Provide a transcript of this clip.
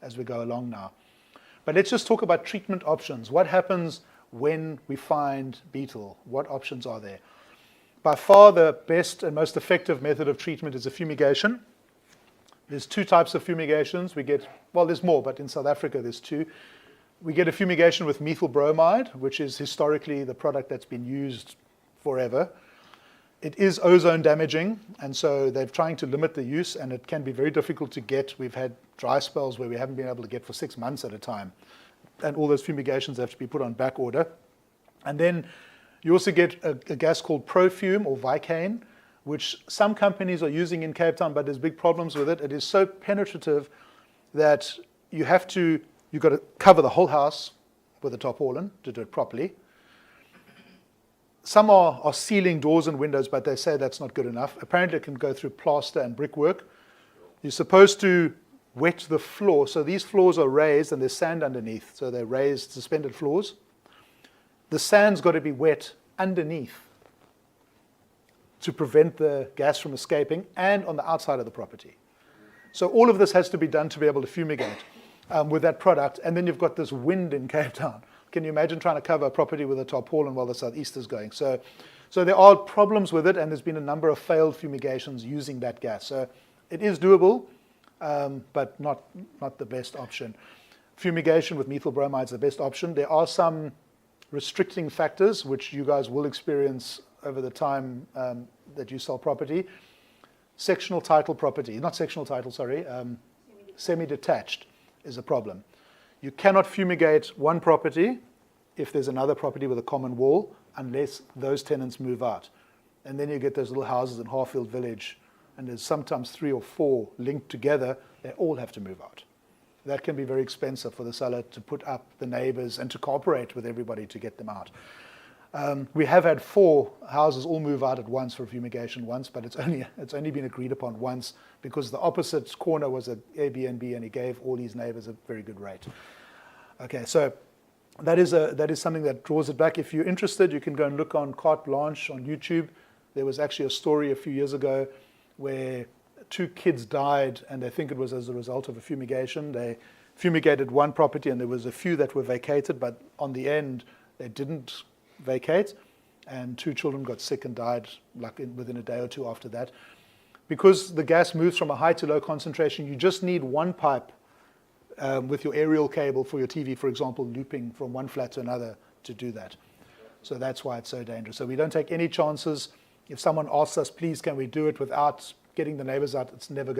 as we go along now. But let's just talk about treatment options. What happens when we find beetle? What options are there? By far the best and most effective method of treatment is a fumigation. There's two types of fumigations. We get, well, there's more, but in South Africa there's two. We get a fumigation with methyl bromide, which is historically the product that's been used forever. It is ozone damaging, and so they're trying to limit the use, and it can be very difficult to get. We've had dry spells where we haven't been able to get for 6 months at a time, and all those fumigations have to be put on back order. And then you also get a gas called Profume or Vicane, which some companies are using in Cape Town, but there's big problems with it. It is so penetrative that you've got to cover the whole house with a tarpaulin to do it properly. Some are sealing doors and windows, but they say that's not good enough. Apparently it can go through plaster and brickwork. You're supposed to wet the floor. So these floors are raised and there's sand underneath. So they're raised, suspended floors. The sand's got to be wet underneath to prevent the gas from escaping, and on the outside of the property. So all of this has to be done to be able to fumigate with that product. And then you've got this wind in Cape Town. Can you imagine trying to cover a property with a tarpaulin while the southeast is going? So there are problems with it, and there's been a number of failed fumigations using that gas. So it is doable, but not the best option. Fumigation with methyl bromide is the best option. There are some restricting factors, which you guys will experience over the time that you sell property. Sectional title property, not sectional title, sorry, semi-detached is a problem. You cannot fumigate one property if there's another property with a common wall unless those tenants move out. And then you get those little houses in Harfield Village, and there's sometimes 3 or 4 linked together. They all have to move out. That can be very expensive for the seller to put up the neighbors and to cooperate with everybody to get them out. We have had 4 houses all move out at once for fumigation once, but it's only been agreed upon once because the opposite corner was an Airbnb and he gave all his neighbors a very good rate. Okay, so that is something that draws it back. If you're interested, you can go and look on Carte Blanche on YouTube. There was actually a story a few years ago where 2 kids died, and they think it was as a result of a fumigation. They fumigated one property, and there was a few that were vacated, but on the end, they didn't vacate, and 2 children got sick and died within a day or 2 after that. Because the gas moves from a high to low concentration, you just need one pipe with your aerial cable for your TV, for example, looping from one flat to another to do that. So that's why it's so dangerous. So we don't take any chances. If someone asks us, please, can we do it without getting the neighbors out, it's never going to